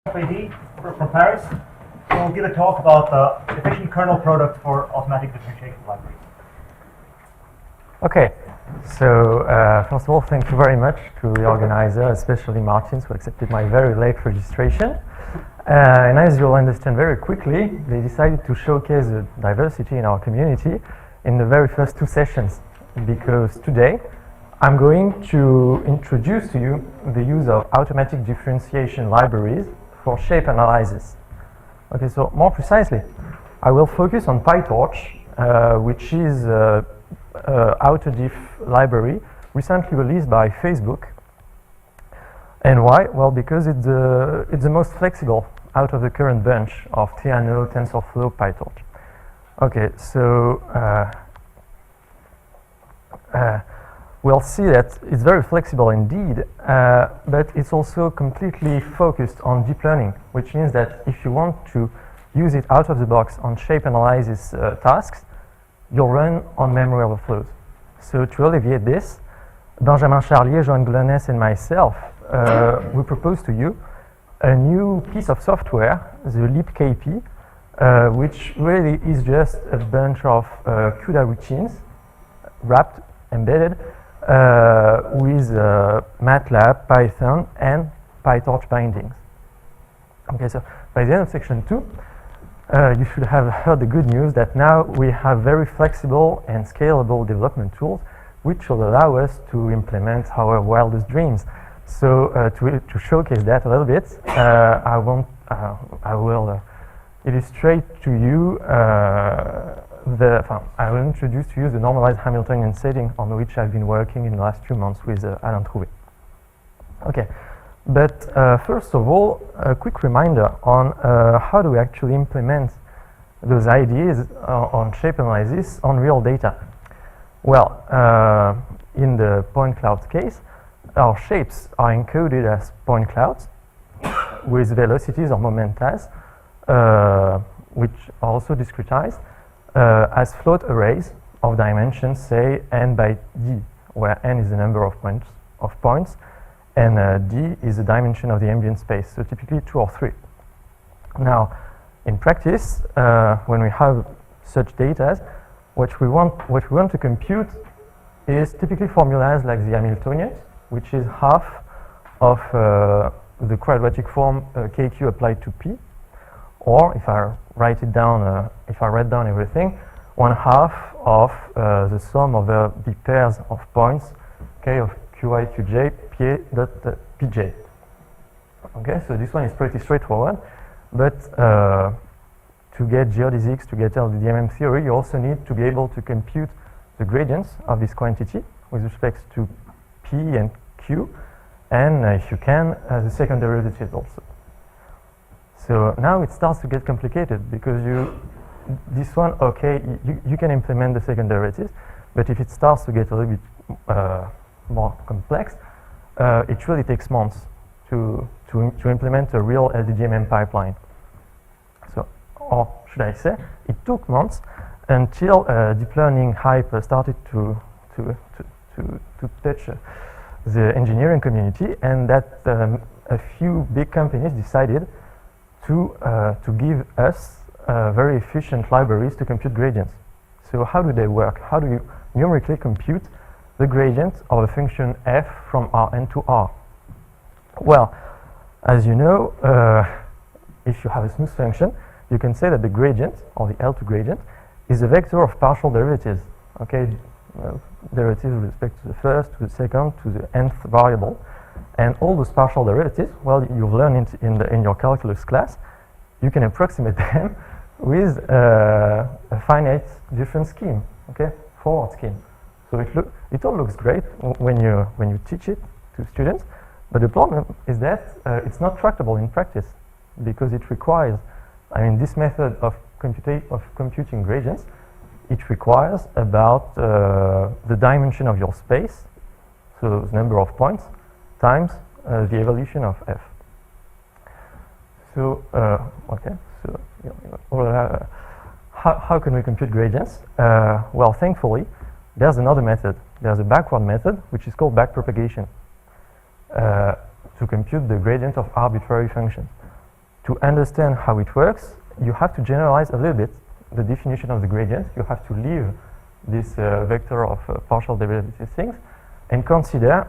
Feydy from Paris. So we'll give a talk about the efficient kernel product for automatic differentiation libraries. Okay, so first of all, thank you very much to the organizer, especially Martins, who accepted my very late registration. And as you'll understand very quickly, they decided to showcase the diversity in our community in the very first two sessions, because today I'm going to introduce to you the use of automatic differentiation libraries for shape analysis. Okay, so more precisely, I will focus on PyTorch, which is autodiff library recently released by Facebook. And why? Well, because it's the most flexible out of the current bunch of Theano, TensorFlow, PyTorch. Okay, so we'll see that it's very flexible indeed, but it's also completely focused on deep learning, which means that if you want to use it out of the box on shape analysis tasks, you'll run on memory overflows. So to alleviate this, Benjamin Charlier, Joan, Glaunès, and myself, we propose to you a new piece of software, the libkp, which really is just a bunch of CUDA routines wrapped, embedded, with MATLAB, Python, and PyTorch bindings. Okay, so by the end of section 2, you should have heard the good news that now we have very flexible and scalable development tools which will allow us to implement our wildest dreams. So to showcase that a little bit, I will illustrate to you I will introduce to you the normalized Hamiltonian setting on which I've been working in the last few months with Alain Trouvé. Okay, but first of all, a quick reminder on how do we actually implement those ideas on shape analysis on real data. Well, in the point cloud case, our shapes are encoded as point clouds with velocities or momentas, which are also discretized as float arrays of dimensions, say n by d, where n is the number of points, and d is the dimension of the ambient space, so typically 2 or 3. Now, in practice, when we have such data, what we want to compute is typically formulas like the Hamiltonian, which is half of the quadratic form kq applied to p, or if I write it down, if I write down everything, 1/2 of the sum of the pairs of points k of qi qj p dot pj. Okay, so this one is pretty straightforward, but to get geodesics, to get LDDMM theory, you also need to be able to compute the gradients of this quantity with respect to p and q, and if you can, the second derivatives also. So now it starts to get complicated because this one, okay, you can implement the second derivatives, but if it starts to get a little bit more complex, it really takes months to implement a real LDDMM pipeline. So, or should I say, it took months until deep learning hype started to touch the engineering community, and that a few big companies decided to give us very efficient libraries to compute gradients. So how do they work? How do you numerically compute the gradient of a function f from Rn to R? Well, as you know, if you have a smooth function, you can say that the gradient, or the L2 gradient, is a vector of partial derivatives. Okay, derivatives with respect to the first, to the second, to the nth variable. And all those partial derivatives, well, you've learned it in your calculus class. You can approximate them with a finite difference scheme, okay, forward scheme. So it all looks great when you teach it to students, but the problem is that it's not tractable in practice because it requires, I mean, this method of computing gradients, it requires about the dimension of your space, so the number of points, times the evolution of f. So, okay, so how can we compute gradients? Well, thankfully, there's another method. There's a backward method, which is called backpropagation, to compute the gradient of arbitrary functions. to understand how it works, you have to generalize a little bit the definition of the gradient. You have to leave this vector of partial derivative things and consider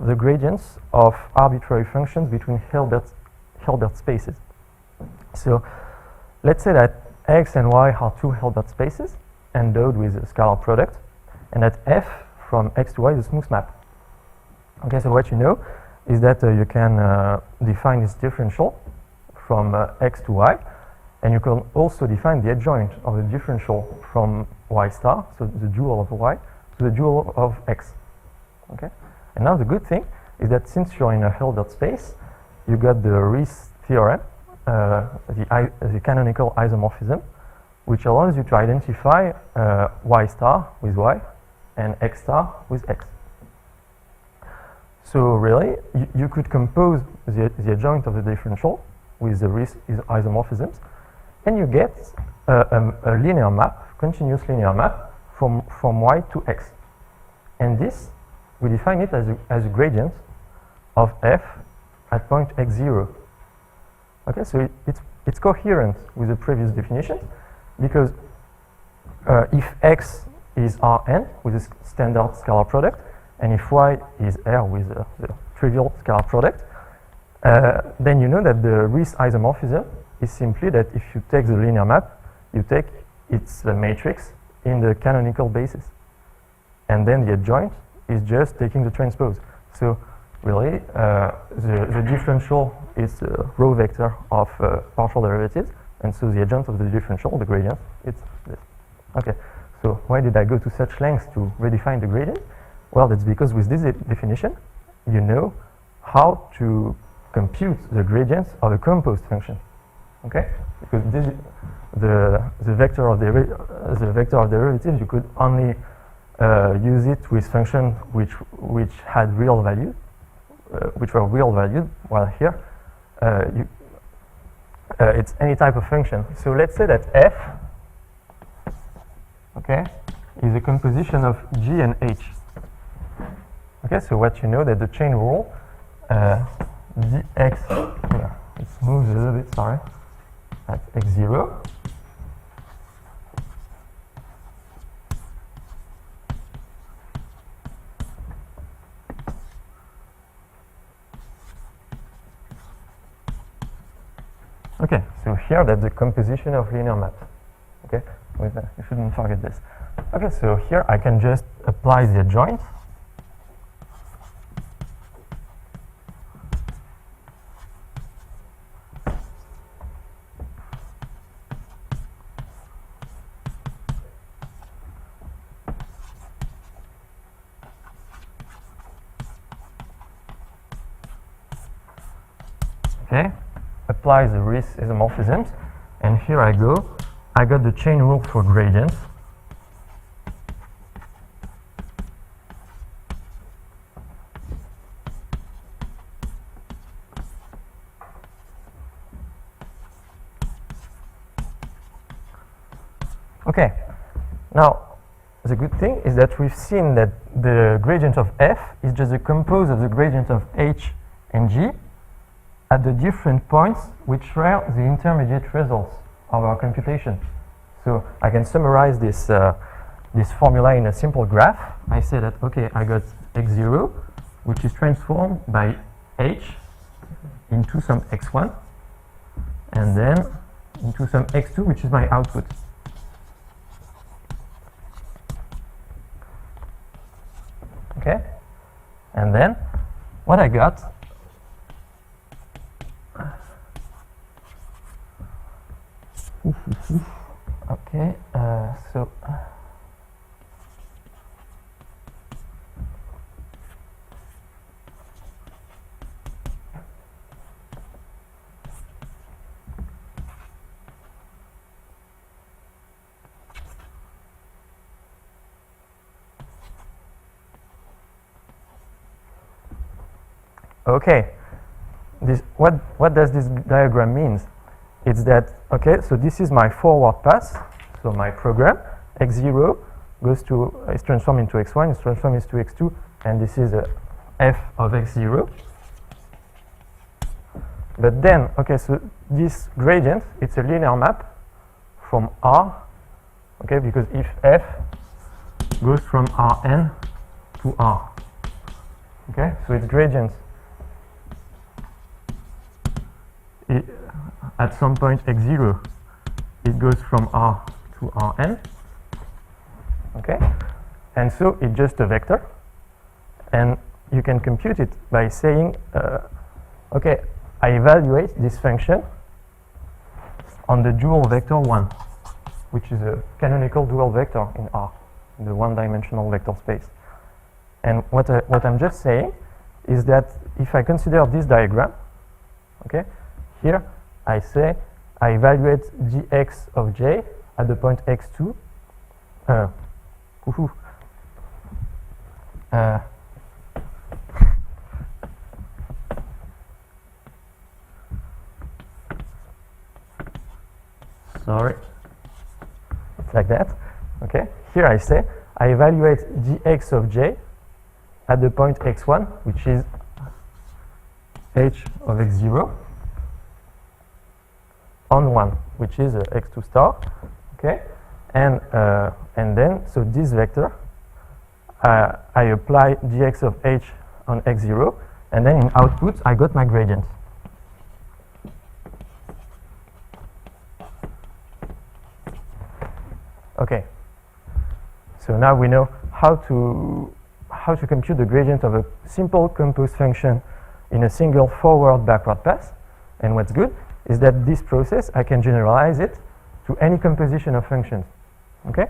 the gradients of arbitrary functions between Hilbert spaces. So let's say that x and y are two Hilbert spaces endowed with a scalar product, and that f from x to y is a smooth map. Okay, so what you know is that you can define this differential from x to y, and you can also define the adjoint of the differential from y star, so the dual of y, to the dual of x. Okay, and now the good thing is that since you're in a Hilbert space, you got the Riesz theorem, the canonical isomorphism, which allows you to identify y star with y and x star with x. So really, you could compose the adjoint of the differential with the Riesz isomorphisms, and you get a linear map, continuous linear map from y to x. And this, we define it as a gradient of f at point x0. Okay, so it's coherent with the previous definition, because if x is Rn with a standard scalar product, and if y is R with the trivial scalar product, then you know that the Riesz isomorphism is simply that if you take the linear map, you take its matrix in the canonical basis. And then the adjoint is just taking the transpose. So really, the differential is the row vector of partial derivatives, and so the adjoint of the differential, the gradient, it's this. Okay, so why did I go to such lengths to redefine the gradient? Well, that's because with this definition, you know how to compute the gradients of a composed function. Okay, because this the vector of derivatives, you could only use it with functions which had real value, which were real valued. While here, it's any type of function. So let's say that f, okay, is a composition of g and h. Okay, so what you know that the chain rule dx, yeah, it moves a little bit, sorry, at x0. Okay, so here that's the composition of linear maps. Okay, you shouldn't forget this. Okay, so here I can just apply the adjoint. Okay, apply the Riesz isomorphisms, and here I go. I got the chain rule for gradients. Okay, now the good thing is that we've seen that the gradient of f is just a compose of the gradient of h and g at the different points which were the intermediate results of our computation. So I can summarize this this formula in a simple graph. I say that, okay, I got x0, which is transformed by h into some x1, and then into some x2, which is my output. Okay, and then what I got, okay, so okay, this what does this diagram mean? It's that, okay, so this is my forward path, so my program, x0 goes to, is transformed into x1, is transformed into x2, and this is a f of x0. But then, okay, so this gradient, it's a linear map from R, okay, because if f goes from Rn to R, okay, so its gradient at some point x0, it goes from R to Rn, okay, and so it's just a vector, and you can compute it by saying, okay, I evaluate this function on the dual vector 1, which is a canonical dual vector in R, in the one-dimensional vector space. And what I'm just saying is that if I consider this diagram, okay, here I say I evaluate gx of j at the point x2. Sorry, it's like that. Okay, here I say I evaluate gx of j at the point x1, which is h of x0, on 1, which is x2 star. Okay, and then so this vector I apply gx of h on x0, and then in output I got my gradient. Okay, so now we know how to compute the gradient of a simple composed function in a single forward-backward path. And what's good is that this process, I can generalize it to any composition of functions. Okay,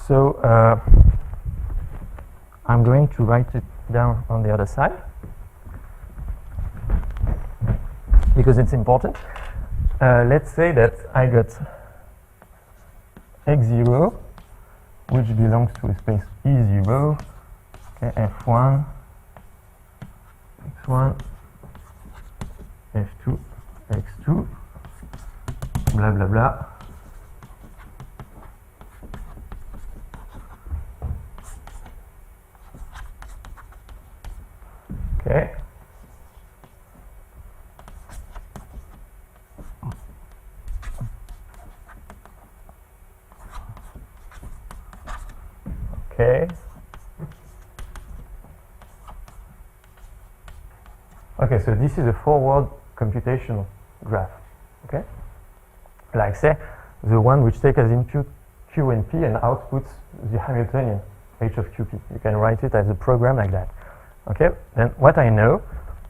so I'm going to write it down on the other side because it's important. Let's say that I got x0, which belongs to a space E0, okay, f1, x1, f2, x2, blah blah blah. Okay. Okay. Okay, so this is a forward computational graph. Okay. Like say the one which takes as input Q and P and outputs the Hamiltonian H of QP. You can write it as a program like that. Okay. Then what I know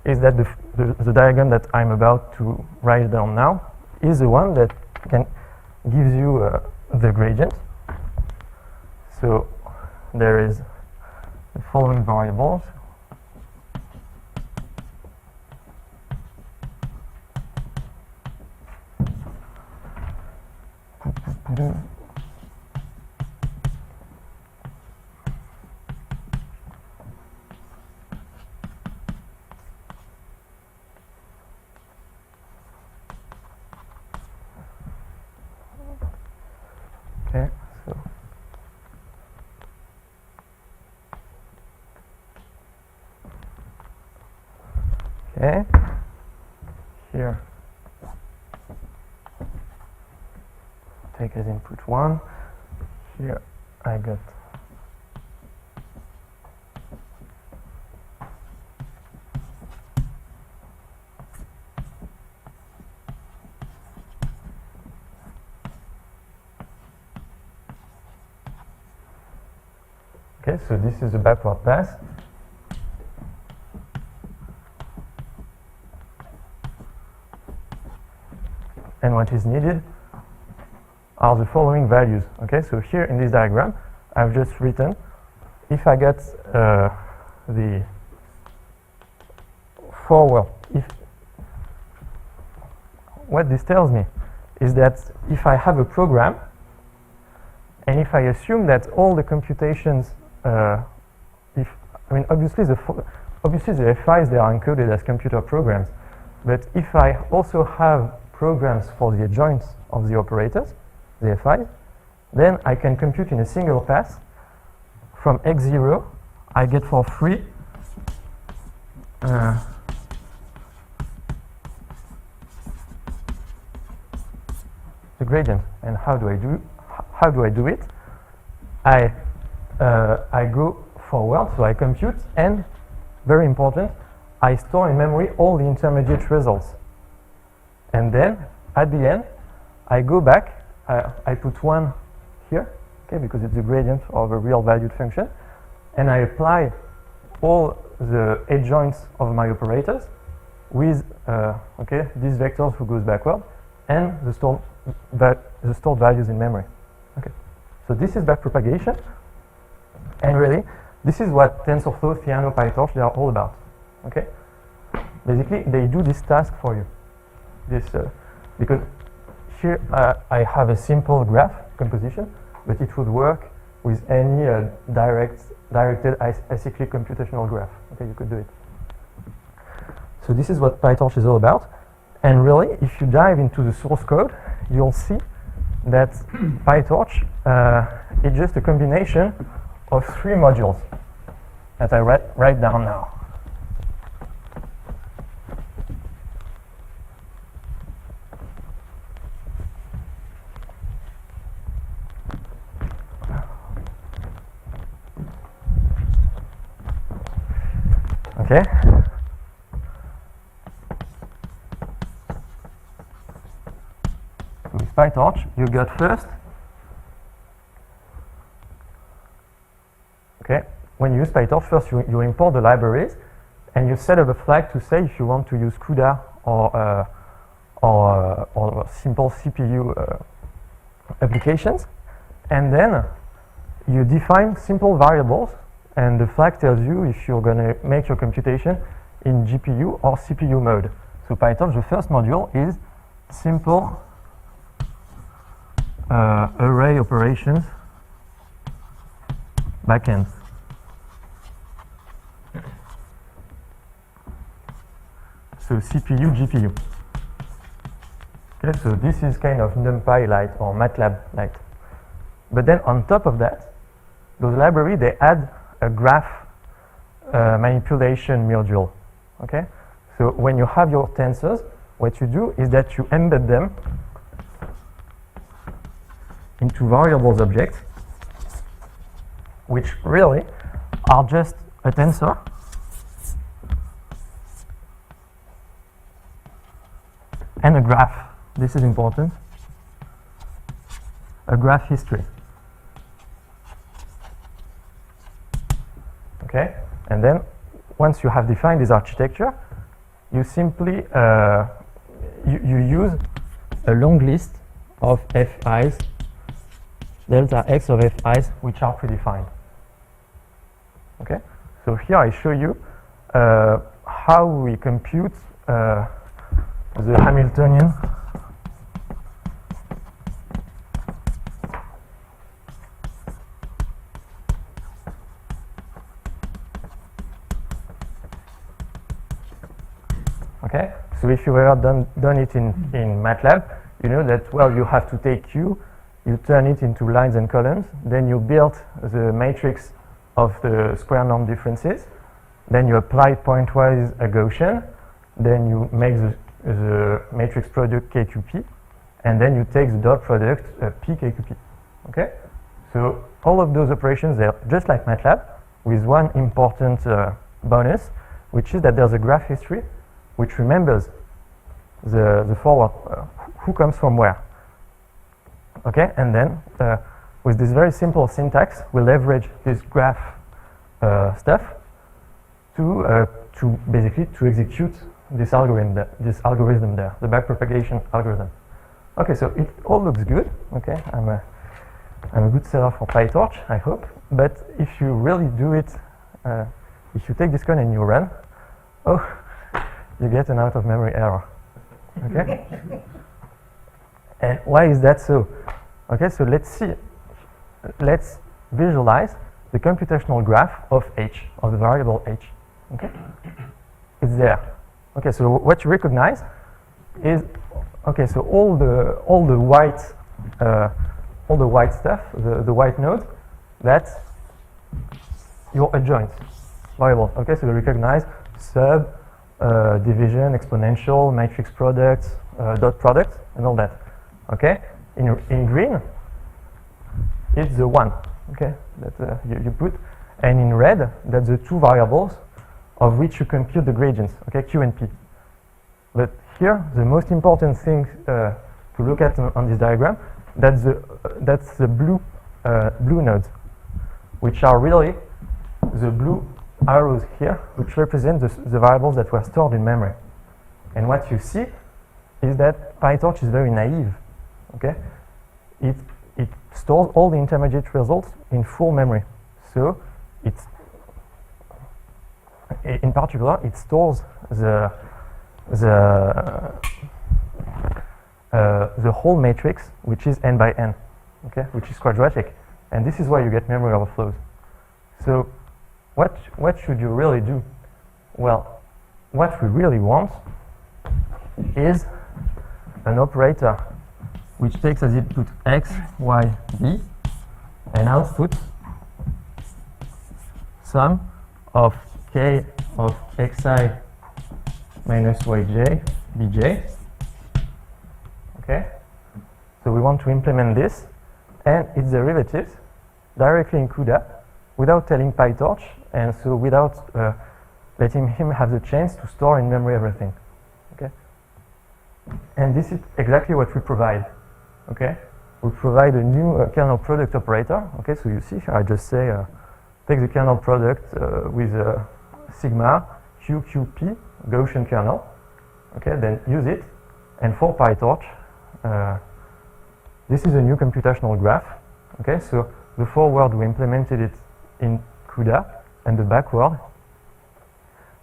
is that the diagram that I'm about to write down now is the one that gives you the gradient. So there is the following variables. Okay, so okay, here take as input 1. Here I got okay, so this is a backward path. And what is needed are the following values. Okay, so here in this diagram, I've just written if I get the forward, what this tells me is that if I have a program and if I assume that all the computations, obviously the FIs, they are encoded as computer programs, but if I also have programs for the adjoints of the operators, the FIs, then I can compute in a single pass from x0, I get for free the gradient. And how do I do it? I go forward, so I compute, and very important, I store in memory all the intermediate results. And then at the end, I go back, I put 1 here, okay, because it's the gradient of a real valued function, and I apply all the adjoints of my operators with okay, these vectors who goes backward and the stored values in memory. Okay, so this is backpropagation, and really this is what TensorFlow, Theano, PyTorch, they are all about. Okay, basically they do this task for you. This because here I have a simple graph composition, but it would work with any directed acyclic computational graph. Okay, you could do it. So this is what PyTorch is all about. And really, if you dive into the source code, you'll see that PyTorch is just a combination of 3 modules that I write down now. Okay. With PyTorch, you got first. Okay. When you use PyTorch, first you import the libraries, and you set up a flag to say if you want to use CUDA or simple CPU applications, and then you define simple variables. And the flag tells you if you're going to make your computation in GPU or CPU mode. So PyTorch, the first module is simple array operations backend. So CPU, GPU. Okay, so this is kind of NumPy light or MATLAB light. But then on top of that, those libraries, they add a graph manipulation module. Okay, so when you have your tensors, what you do is that you embed them into variables objects, which really are just a tensor and a graph. This is important. A graph history. Okay, and then once you have defined this architecture, you simply you use a long list of FIs, delta x of FIs, which are predefined. Okay, so here I show you how we compute the Hamiltonian Okay, so if you ever done it in MATLAB, you know that, well, you have to take Q, you turn it into lines and columns, then you build the matrix of the square norm differences, then you apply pointwise a Gaussian, then you make the matrix product KQP, and then you take the dot product PKQP. Okay, so all of those operations, they're just like MATLAB, with one important bonus, which is that there's a graph history which remembers the forward, who comes from where. Okay, and then with this very simple syntax, we leverage this graph stuff to basically to execute this algorithm there, the backpropagation algorithm. Okay, so it all looks good. Okay, I'm a good seller for PyTorch, I hope. But if you really do it, if you take this code and you run, oh, you get an out of memory error. Okay. And why is that so? Okay, so let's see. Let's visualize the computational graph of h, of the variable h. Okay, it's there. Okay, so what you recognize is, okay, so all the white stuff, the white nodes, that's your adjoint variable. Okay, so you recognize sub, division, exponential, matrix product, dot product, and all that. Okay, in green, it's the 1, okay, that you put, and in red, that's the 2 variables of which you compute the gradients, okay, Q and P. But here, the most important thing to look at on this diagram, that's the blue nodes, which are really the blue arrows here, which represent the variables that were stored in memory. And what you see is that PyTorch is very naive, okay? It stores all the intermediate results in full memory. So in particular, it stores the whole matrix, which is n by n, okay, which is quadratic. And this is why you get memory overflows. So what should you really do? Well, what we really want is an operator which takes as input x, y, b, and output sum of k of xi minus yj bj. Okay? So we want to implement this and its derivatives directly in CUDA without telling PyTorch, and so without letting him have the chance to store in memory everything. Okay? And this is exactly what we provide. Okay? We provide a new kernel product operator. Okay, so you see here I just say take the kernel product with sigma QQP Gaussian kernel. Okay, then use it, and for PyTorch, this is a new computational graph. Okay, so the forward we implemented it in CUDA, and the backward,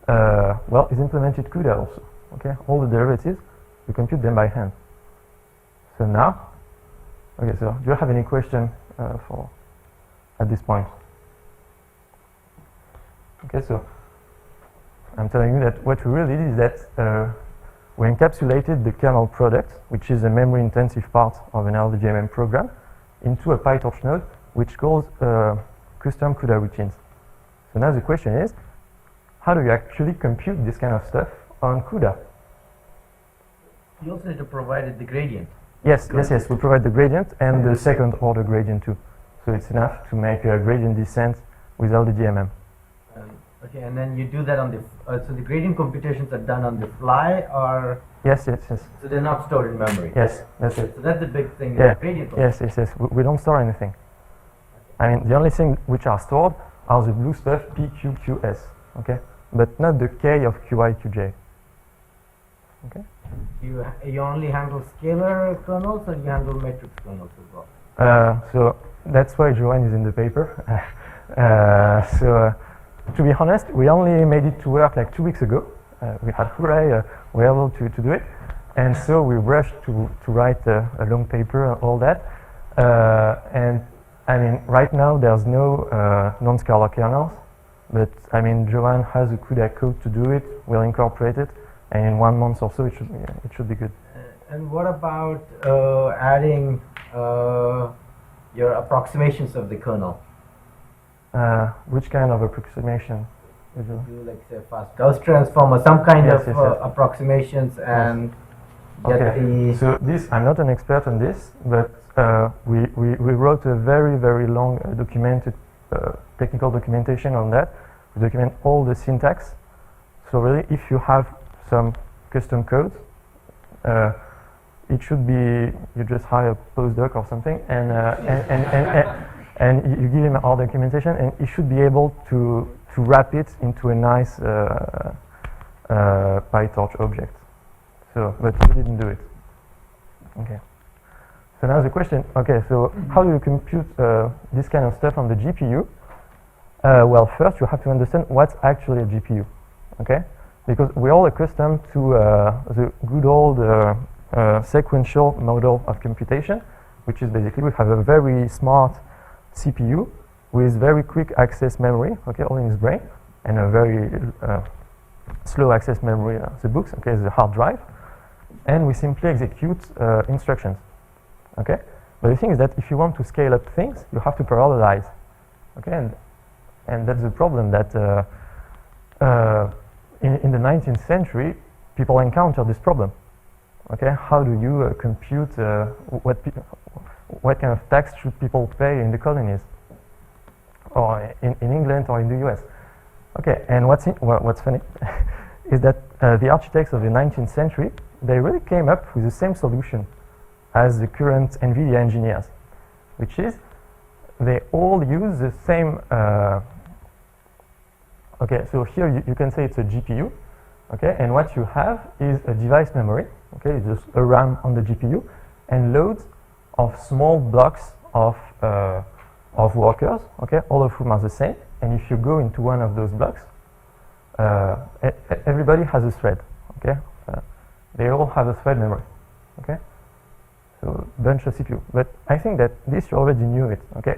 well, is implemented CUDA also. Okay, all the derivatives we compute them by hand. So now, okay, so do you have any question for at this point? Okay, so I'm telling you that what we really did is that we encapsulated the kernel product, which is a memory-intensive part of an LDGMM program, into a PyTorch node, which calls custom CUDA routines. So now the question is, how do you actually compute this kind of stuff on CUDA? You also need to provide the gradient. Yes, yes, we provide the gradient and the second order gradient too. So it's enough to make a gradient descent with LDGMM. Okay, and then you do that on the, so the gradient computations are done on the fly, or? Yes, yes, yes. So they're not stored in memory? Yes, that's it. So that's the big thing, yeah. The gradient Yes, yes, yes. We don't store anything. I mean, the only thing which are stored are the blue stuff, P, Q, QS, okay? But not the K of QI, QJ. Okay? You only handle scalar kernels, or you handle matrix kernels as well? So that's why Joan is in the paper. To be honest, we only made it to work like 2 weeks ago. We had hooray, we were able to do it. And so we rushed to write a long paper and all that. And I mean, right now there's no non-scalar kernels, but I mean, Joan has a CUDA code to do it. We'll incorporate it, and in 1 month or so, it should be good. And what about adding your approximations of the kernel? Which kind of approximation? Do like say fast Gauss transform or some kind Yes, of yes, yes. approximations and get Okay. the. So this, I'm not an expert on this, but we wrote a very, very long documented technical documentation on that. We document all the syntax. So really, if you have some custom code, it should be, you just hire a postdoc or something, and you give him all the documentation, and he should be able to wrap it into a nice PyTorch object. So, but we didn't do it. Okay. So now the question, okay, so how do you compute this kind of stuff on the GPU? Well, first you have to understand what's actually a GPU, okay? Because we're all accustomed to the good old sequential model of computation, which is basically we have a very smart CPU with very quick access memory, okay, all in its brain, and a very slow access memory, the books, okay, the hard drive, and we simply execute instructions, okay? But the thing is that if you want to scale up things, you have to parallelize, okay, and that's the problem that in the 19th century, people encountered this problem, Okay, how do you compute what kind of tax should people pay in the colonies, or in England or in the US? Okay, and what's funny is that the architects of the 19th century, they really came up with the same solution as the current NVIDIA engineers, which is they all use the same. Okay, so here you can say it's a GPU. Okay, and what you have is a device memory. Okay, it's just a RAM on the GPU and loads of small blocks of workers. Okay, all of whom are the same. And if you go into one of those blocks, everybody has a thread. Okay, they all have a thread memory. Okay, so bunch of CPU. But I think that this you already knew it. Okay,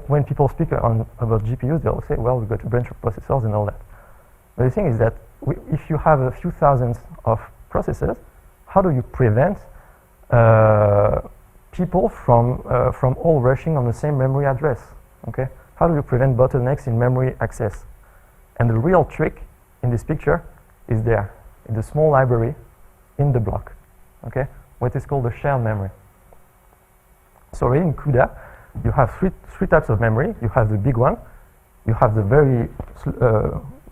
when people speak about GPUs, they'll say, well, we've got a bunch of processors and all that. But the thing is that if you have a few thousands of processors, how do you prevent people from all rushing on the same memory address? Okay, how do you prevent bottlenecks in memory access? And the real trick in this picture is there, in the small library in the block. Okay, what is called a shared memory. So already in CUDA, you have three types of memory. You have the big one, you have the very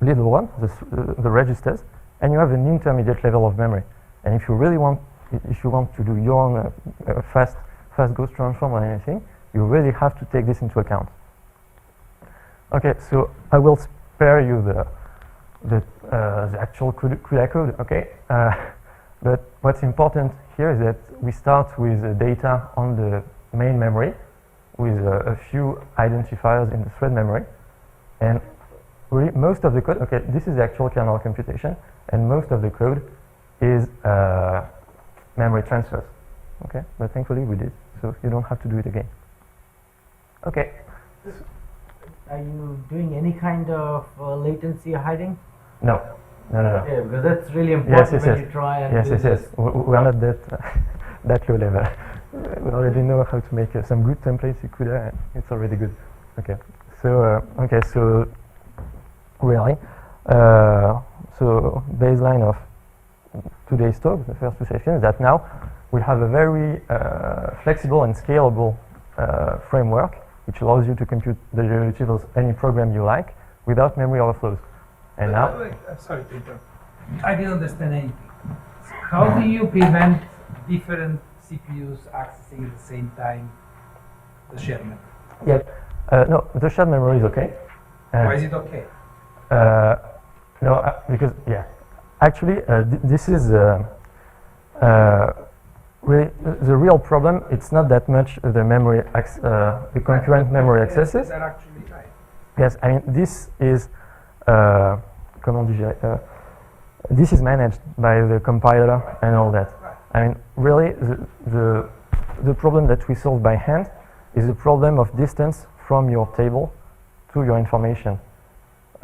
little one, the registers, and you have an intermediate level of memory. And if you really want, if you want to do your own fast ghost transform or anything, you really have to take this into account. Okay, so I will spare you the actual CUDA code. Okay, but what's important here is that we start with data on the main memory with a few identifiers in the thread memory, and really most of the code, okay, this is the actual kernel computation, and most of the code is memory transfers. Okay, but thankfully we did, so you don't have to do it again. Okay. Are you doing any kind of latency hiding? No. Okay, because that's really important when you try and yes. We are not that that low level. We already know how to make some good templates in CUDA, and it's already good. Okay. So so really, so baseline of today's talk, the first two sessions, that now we have a very flexible and scalable framework which allows you to compute the derivative of any program you like without memory overflows. And now, sorry to interrupt. I didn't understand anything. How do you prevent different CPUs accessing at the same time the shared memory? Yeah, no, the shared memory is okay. Why is it okay? No, because actually, this is really the real problem. It's not that much the memory, the concurrent memory accesses. They're actually right. Yes, I mean this is comment dirais, this is managed by the compiler and all that. Right. I mean, really, the problem that we solve by hand is the problem of distance from your table to your information.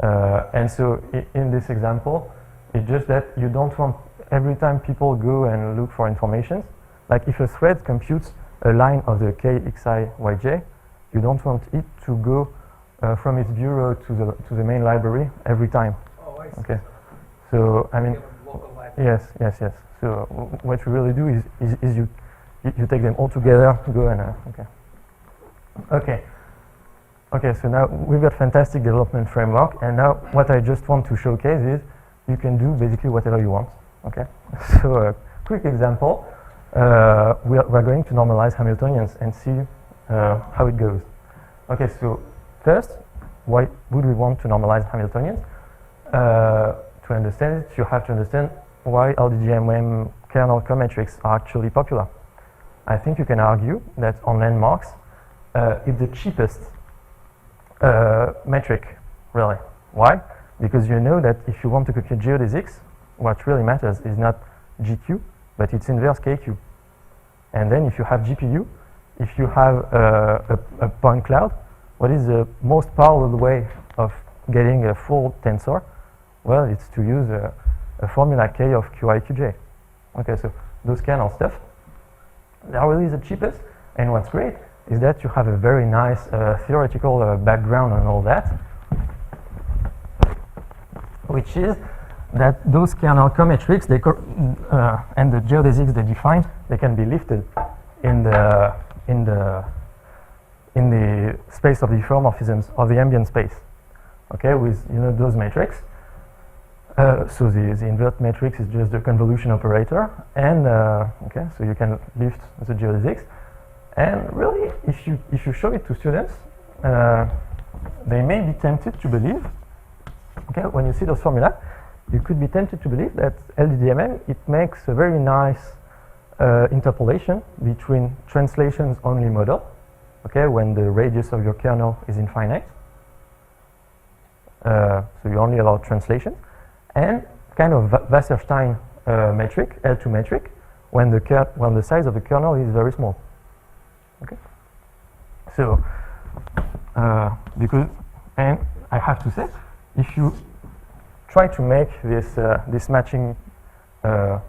And so in this example, it's just that you don't want every time people go and look for information. Like if a thread computes a line of the KXIYJ, you don't want it to go from its bureau to the main library every time. Oh, I see. Okay. So I mean, You have a local library. yes. So what you really do is you take them all together, go and okay. So now we've got fantastic development framework, and now what I just want to showcase is you can do basically whatever you want. Okay. So a quick example. We're going to normalize Hamiltonians and see how it goes. Okay. So first, why would we want to normalize Hamiltonians? To understand it, you have to understand why LDGMM kernel cometrics are actually popular. I think you can argue that on landmarks, it's the cheapest metric, really. Why? Because you know that if you want to compute geodesics, what really matters is not GQ, but it's inverse KQ. And then if you have GPU, if you have a point cloud, what is the most parallel way of getting a full tensor? Well, it's to use a formula K of QI/QJ. Okay, so those kernel stuff, they are really the cheapest. And what's great is that you have a very nice theoretical background and all that, which is that those kernel cometrics and the geodesics they define, they can be lifted in the space of the diffeomorphisms of the ambient space. Okay, with those metrics. So the invert matrix is just the convolution operator, and okay, so you can lift the geodesics. And really, if you show it to students, they may be tempted to believe. Okay, when you see those formula, you could be tempted to believe that LDDMM it makes a very nice interpolation between translations only model. Okay, when the radius of your kernel is infinite. So you only allow translation, and kind of Wasserstein metric, L2 metric, when the size of the kernel is very small. Okay. So and I have to say, if you try to make this matching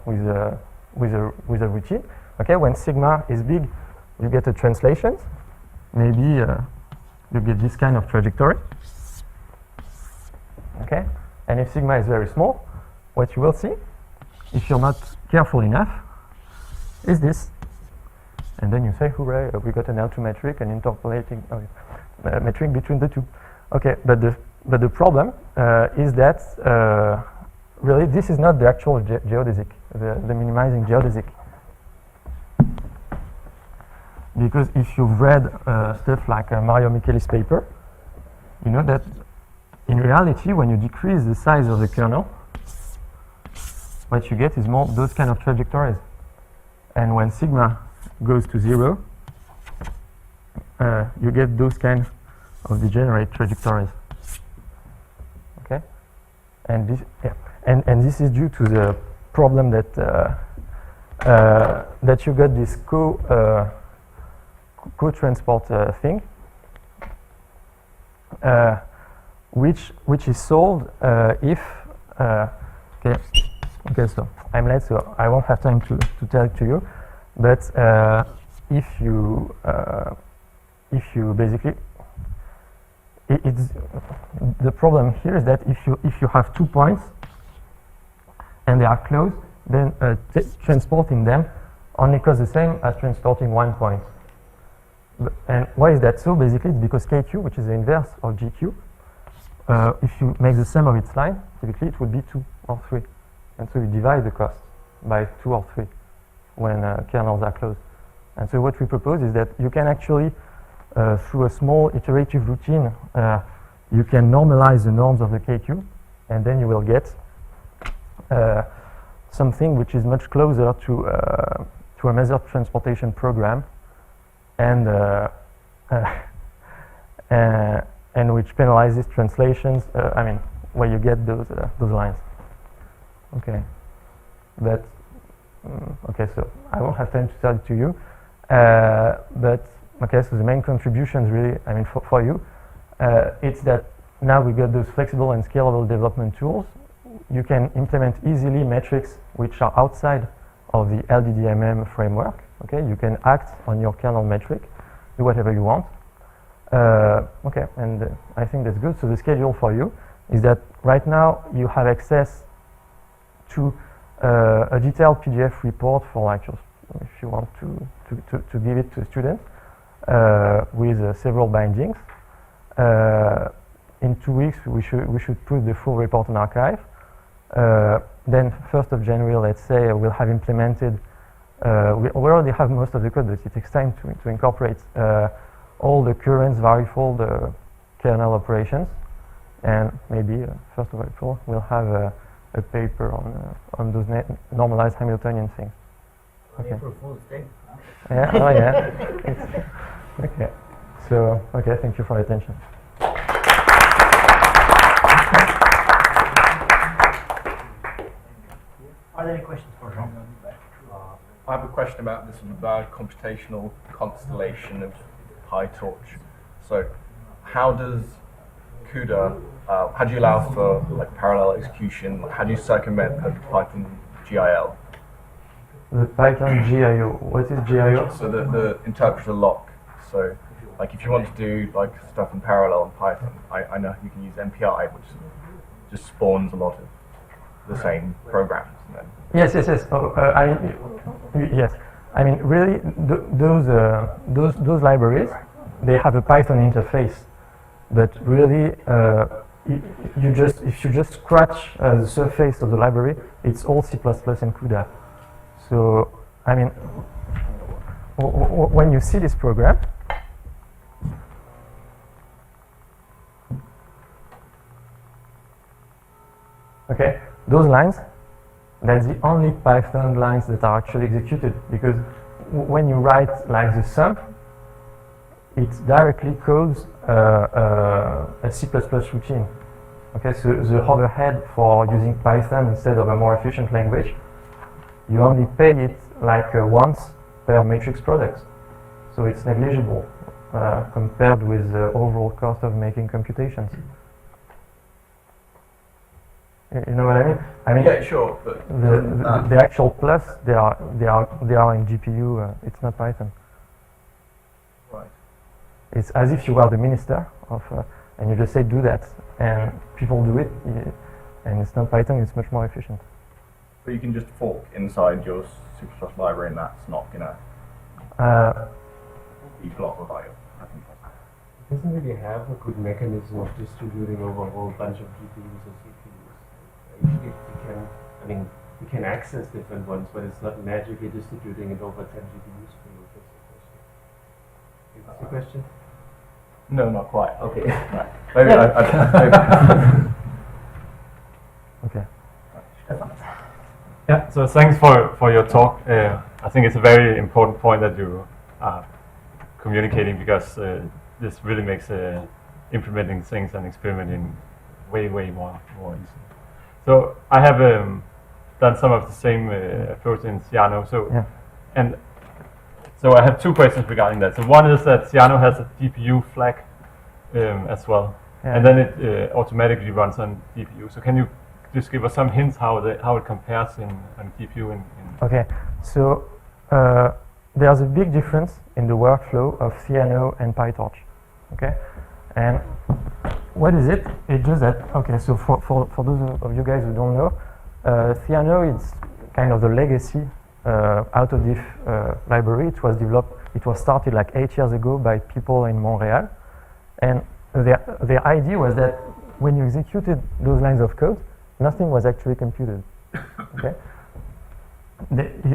with a routine, okay, when sigma is big, you get a translation. Maybe you get this kind of trajectory. Okay, and if sigma is very small, what you will see, if you're not careful enough, is this. And then you say, hooray, we got an L2 metric and interpolating metric between the two. Okay, but the problem is that really this is not the actual geodesic, the minimizing geodesic. Because if you've read stuff like Mario Micheli's paper, you know that in reality, when you decrease the size of the kernel, what you get is more those kind of trajectories. And when sigma goes to 0, you get those kind of degenerate trajectories. Okay, and this, and this is due to the problem that that you got this co-transport thing, which is solved if okay, so I'm late, so I won't have time to tell it to you, but if you basically it's the problem here is that if you have 2 points and they are close, then transporting them only costs the same as transporting 1 point. And why is that so? Basically, it's because KQ, which is the inverse of GQ, if you make the sum of its line, typically it would be 2 or 3. And so you divide the cost by 2 or 3 when kernels are closed. And so what we propose is that you can actually, through a small iterative routine, you can normalize the norms of the KQ, and then you will get something which is much closer to a measured transportation program, and which penalizes translations. I mean, where you get those lines. Okay, but okay, so I won't have time to tell it to you. But okay, so the main contributions really, I mean, for you, it's that now we got those flexible and scalable development tools. You can implement easily metrics which are outside of the LDDMM framework. Okay, you can act on your kernel metric, do whatever you want. Okay, and I think that's good. So the schedule for you is that right now you have access to a detailed PDF report for lectures, if you want to give it to students, with several bindings. In 2 weeks, we should put the full report on archive. Then 1st of January, let's say, we'll have implemented, we already have most of the code, but it takes time to incorporate all the currents, varifold kernel operations. And maybe 1st of April, we'll have a paper on those normalized Hamiltonian things. Okay. April Fool's Day. Yeah, oh yeah. Okay. So, okay, thank you for your attention. Are there any questions for Joan? I have a question about this computational constellation of PyTorch. So, how does CUDA, how do you allow for like parallel execution? How do you circumvent the Python GIL? The Python GIO. What is GIO? So the interpreter lock. So, like if you want to do like stuff in parallel in Python, I know you can use MPI, which just spawns a lot of the same programs. And then Yes, yes, yes. Oh, yes. I mean, really, those libraries, they have a Python interface, but really, if you just scratch the surface of the library, it's all C++ and CUDA. So, I mean, when you see this program, okay, those lines, that's the only Python lines that are actually executed, because when you write like the sum, it directly codes a C++ routine. Okay, so the overhead for using Python instead of a more efficient language, you only pay it like once per matrix product. So it's negligible compared with the overall cost of making computations. You know what I mean? I mean, yeah, sure, but the actual plus they are in GPU. It's not Python. right. It's as if you were the minister of, and you just say do that, and people do it, and it's not Python. It's much more efficient. But you can just fork inside your C++ library, and that's not gonna be blocked by it. I think that's It doesn't really have a good mechanism of distributing over a whole bunch of GPUs or CPUs. We can access different ones, but it's not magically distributing it over 10 GPUs for you. That's the question. no, not quite. Okay. Right. Maybe maybe. Okay. Yeah, so thanks for your talk. I think it's a very important point that you are communicating, because this really makes implementing things and experimenting way more easy. So I have done some of the same approach in Ciano. So Yeah. and so I have two questions regarding that. So one is that Ciano has a GPU flag as well, Yeah. and then it automatically runs on GPU. So can you just give us some hints how it compares on GPU in Okay. So there's a big difference in the workflow of Ciano and PyTorch. Okay, and what is it? It's just that, okay, so for those of you guys who don't know, Ciano is kind of the legacy autodiff library. It was started like 8 years ago by people in Montreal, and their idea was that when you executed those lines of code, nothing was actually computed. Okay,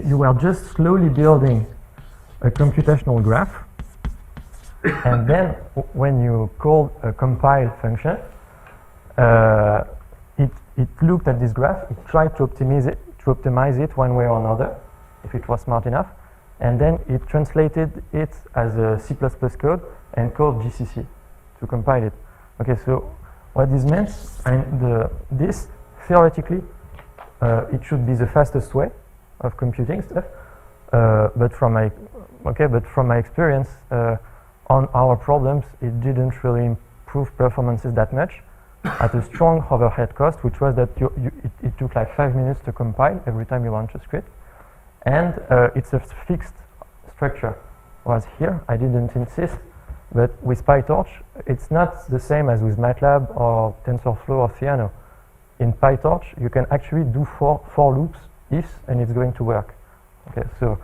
you were just slowly building a computational graph, and then when you called a compile function, it looked at this graph, it tried to optimize it one way or another, if it was smart enough, and then it translated it as a C++ code and called GCC to compile it. Okay, so what this meant, and this theoretically it should be the fastest way of computing stuff, but from my experience on our problems, it didn't really improve performances that much at a strong overhead cost, which was that it took like 5 minutes to compile every time you launch a script, and it's a fixed structure. Whereas here, I didn't insist, but with PyTorch, it's not the same as with MATLAB or TensorFlow or Ciano. In PyTorch, you can actually do four loops, ifs, and it's going to work. Okay, so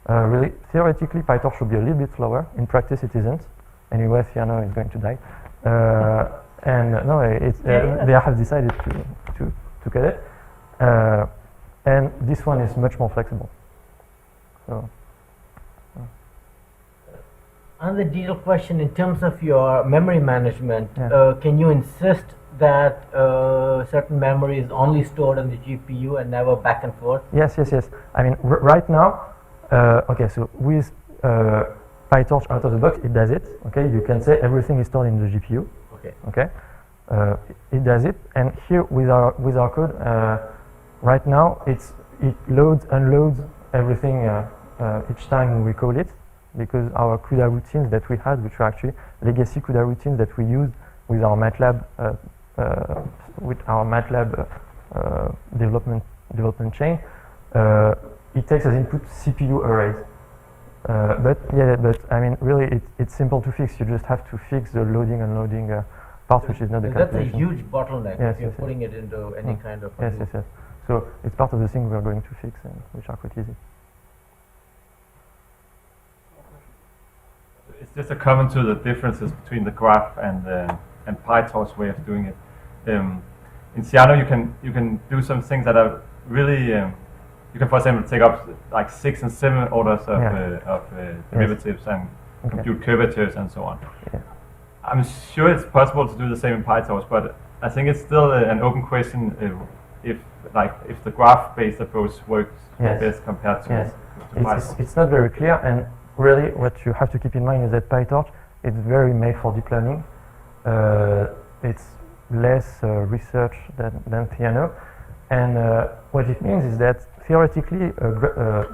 really, theoretically, PyTorch should be a little bit slower. In practice, it isn't. Anyway, Ciano is going to die. They have decided to get it. And this one is much more flexible. So. Another detailed question in terms of your memory management. Yeah. Can you insist that certain memory is only stored on the GPU and never back and forth? Yes. I mean, right now, okay, so with PyTorch out of the box, it does it. Okay, you can say everything is stored in the GPU. Okay, it does it. And here with our code, right now it loads, unloads everything each time we call it, because our CUDA routines that we had, which are actually legacy CUDA routines that we used with our MATLAB development chain, it takes as input CPU arrays. But I mean, really, it's simple to fix. You just have to fix the loading and unloading part, which is not the That's a calculation. huge bottleneck Yes, if you're yes, putting it into any kind of. Yes. So it's part of the thing we're going to fix and which are quite easy. It's just a comment to the differences between the graph and PyTorch way of doing it. In Ciano, you can do some things that are really you can, for example, take up like 6 and 7 orders of, derivatives and compute curvatures and so on. Yeah. I'm sure it's possible to do the same in PyTorch, but I think it's still an open question if the graph-based approach works best compared to PyTorch. It's not very clear, and really what you have to keep in mind is that PyTorch is very made for deep learning. It's less research than Ciano, and what it means is that theoretically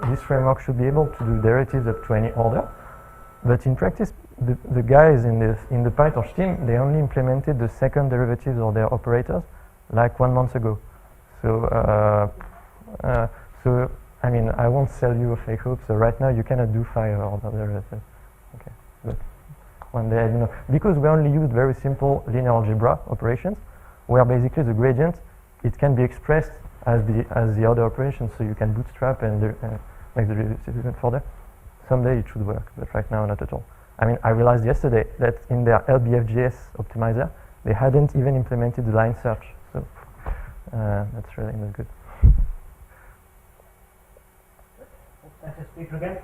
this framework should be able to do derivatives up to any order, but in practice the guys in the PyTorch team, they only implemented the second derivatives or their operators like 1 month ago. So I mean, I won't sell you a fake hope. So right now you cannot do 5 order derivatives. Okay, but one day, you know, because we only used very simple linear algebra operations, where basically the gradient, it can be expressed as the other operation, so you can bootstrap and make the derivative even further. Someday it should work, but right now not at all. I mean, I realized yesterday that in their LBFGS optimizer, they hadn't even implemented the line search, so that's really not good. Thanks, speaker again.